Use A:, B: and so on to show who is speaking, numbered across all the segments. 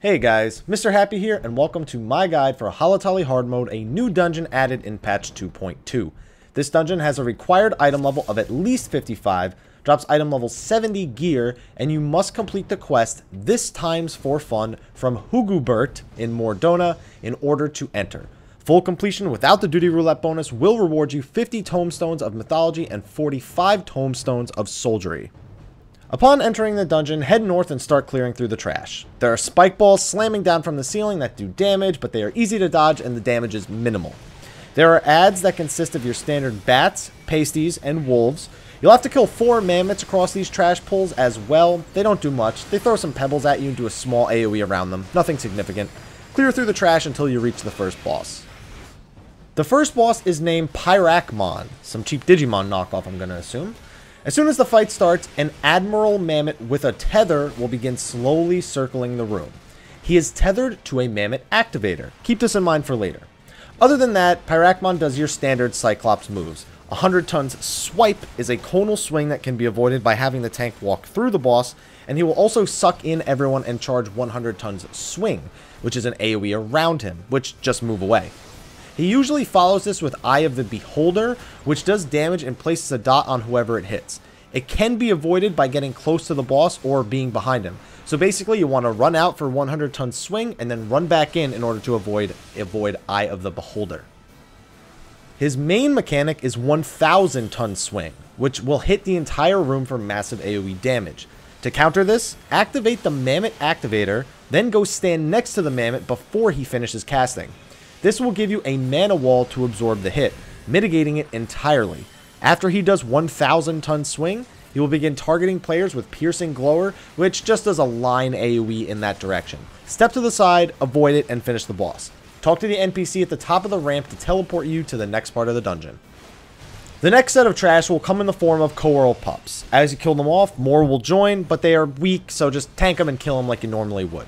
A: Hey guys, Mr. Happy here, and welcome to my guide for Halatali Hard Mode, a new dungeon added in patch 2.2. This dungeon has a required item level of at least 55, drops item level 70 gear, and you must complete the quest this times for fun from Hugubert in Mordona in order to enter. Full completion without the duty roulette bonus will reward you 50 tomestones of mythology and 45 tomestones of soldiery. Upon entering the dungeon, head north and start clearing through the trash. There are spike balls slamming down from the ceiling that do damage, but they are easy to dodge and the damage is minimal. There are adds that consist of your standard bats, pasties, and wolves. You'll have to kill 4 mammoths across these trash pulls as well. They don't do much. They throw some pebbles at you and do a small AoE around them. Nothing significant. Clear through the trash until you reach the first boss. The first boss is named Pyrakmon, some cheap Digimon knockoff I'm going to assume. As soon as the fight starts, an Admiral Mammoth with a tether will begin slowly circling the room. He is tethered to a Mammoth activator. Keep this in mind for later. Other than that, Pyrakmon does your standard Cyclops moves. 100 tons swipe is a conal swing that can be avoided by having the tank walk through the boss, and he will also suck in everyone and charge 100 tons swing, which is an AoE around him, which just move away. He usually follows this with Eye of the Beholder, which does damage and places a dot on whoever it hits. It can be avoided by getting close to the boss or being behind him. So basically you want to run out for 100 ton swing and then run back in order to avoid Eye of the Beholder. His main mechanic is 1000 ton swing, which will hit the entire room for massive AoE damage. To counter this, activate the Mammoth activator, then go stand next to the Mammoth before he finishes casting. This will give you a mana wall to absorb the hit, mitigating it entirely. After he does 1000 ton swing, he will begin targeting players with Piercing Glower, which just does a line AoE in that direction. Step to the side, avoid it, and finish the boss. Talk to the NPC at the top of the ramp to teleport you to the next part of the dungeon. The next set of trash will come in the form of Coral Pups. As you kill them off, more will join, but they are weak, so just tank them and kill them like you normally would.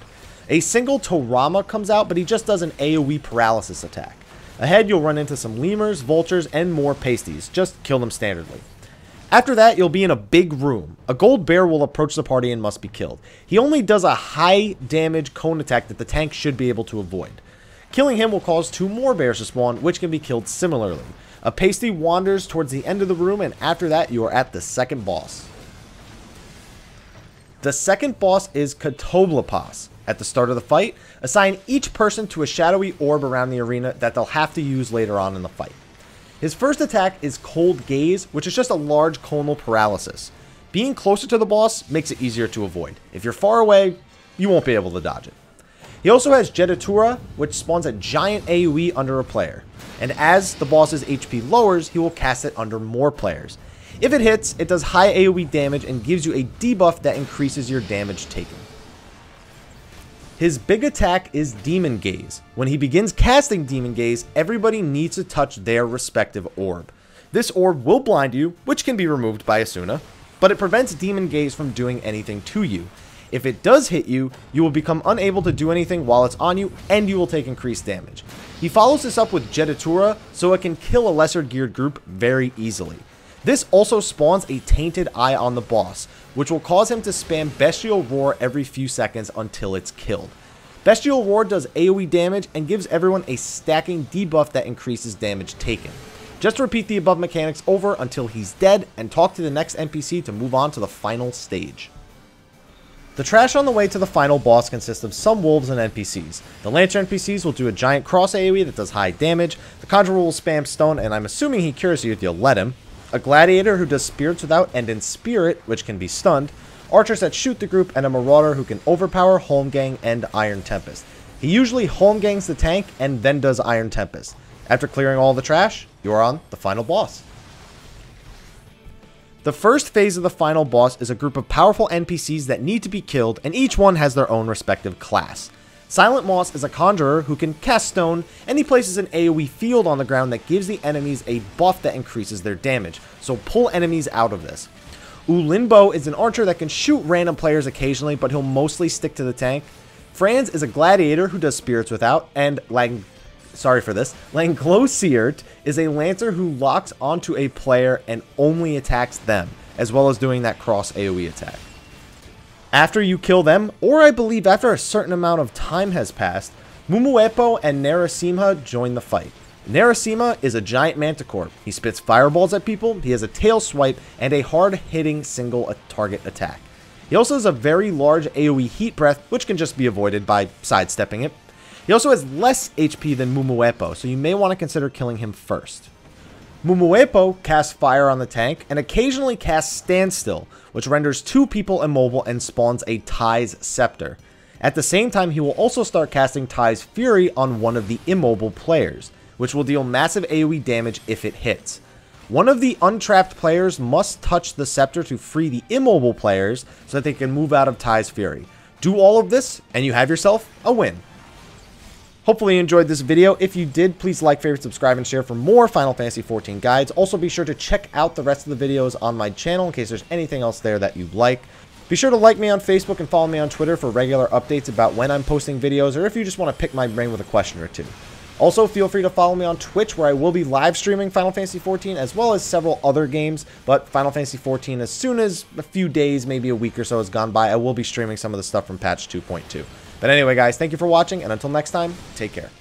A: A single Torama comes out, but he just does an AoE paralysis attack. Ahead, you'll run into some lemurs, vultures, and more pasties. Just kill them standardly. After that, you'll be in a big room. A gold bear will approach the party and must be killed. He only does a high damage cone attack that the tank should be able to avoid. Killing him will cause 2 more bears to spawn, which can be killed similarly. A pasty wanders towards the end of the room, and after that, you are at the second boss. The second boss is Katoblapas. At the start of the fight, assign each person to a shadowy orb around the arena that they'll have to use later on in the fight. His first attack is Cold Gaze, which is just a large conal paralysis. Being closer to the boss makes it easier to avoid. If you're far away, you won't be able to dodge it. He also has Jetatura, which spawns a giant AoE under a player. And as the boss's HP lowers, he will cast it under more players. If it hits, it does high AoE damage and gives you a debuff that increases your damage taken. His big attack is Demon Gaze. When he begins casting Demon Gaze, everybody needs to touch their respective orb. This orb will blind you, which can be removed by Asuna, but it prevents Demon Gaze from doing anything to you. If it does hit you, you will become unable to do anything while it's on you, and you will take increased damage. He follows this up with Jetatura, so it can kill a lesser geared group very easily. This also spawns a Tainted Eye on the boss, which will cause him to spam Bestial Roar every few seconds until it's killed. Bestial Roar does AoE damage and gives everyone a stacking debuff that increases damage taken. Just repeat the above mechanics over until he's dead and talk to the next NPC to move on to the final stage. The trash on the way to the final boss consists of some wolves and NPCs. The Lancer NPCs will do a giant cross AoE that does high damage, the Conjurer will spam stone, and I'm assuming he cures you if you'll let him. A Gladiator who does Spirits Without and in Spirit, which can be stunned, archers that shoot the group, and a Marauder who can overpower, Holmgang, and Iron Tempest. He usually Holmgangs the tank and then does Iron Tempest. After clearing all the trash, you are on the final boss. The first phase of the final boss is a group of powerful NPCs that need to be killed, and each one has their own respective class. Silent Moss is a conjurer who can cast stone, and he places an AoE field on the ground that gives the enemies a buff that increases their damage, so pull enemies out of this. Ulinbo is an archer that can shoot random players occasionally, but he'll mostly stick to the tank. Franz is a gladiator who does Spirits Without, and Langlosiert is a lancer who locks onto a player and only attacks them, as well as doing that cross AoE attack. After you kill them, or I believe after a certain amount of time has passed, Mumuepo and Narasimha join the fight. Narasimha is a giant manticore. He spits fireballs at people, he has a tail swipe, and a hard-hitting single target attack. He also has a very large AoE heat breath, which can just be avoided by sidestepping it. He also has less HP than Mumuepo, so you may want to consider killing him first. Mumuepo casts fire on the tank and occasionally casts standstill, which renders 2 people immobile and spawns a Tai's Scepter. At the same time, he will also start casting Tai's Fury on one of the immobile players, which will deal massive AoE damage if it hits. One of the untrapped players must touch the scepter to free the immobile players so that they can move out of Tai's Fury. Do all of this, and you have yourself a win. Hopefully you enjoyed this video. If you did, please like, favorite, subscribe, and share for more Final Fantasy XIV guides. Also, be sure to check out the rest of the videos on my channel in case there's anything else there that you'd like. Be sure to like me on Facebook and follow me on Twitter for regular updates about when I'm posting videos, or if you just want to pick my brain with a question or two. Also, feel free to follow me on Twitch, where I will be live streaming Final Fantasy XIV, as well as several other games, but Final Fantasy XIV, as soon as a few days, maybe a week or so has gone by, I will be streaming some of the stuff from patch 2.2. But anyway, guys, thank you for watching, and until next time, take care.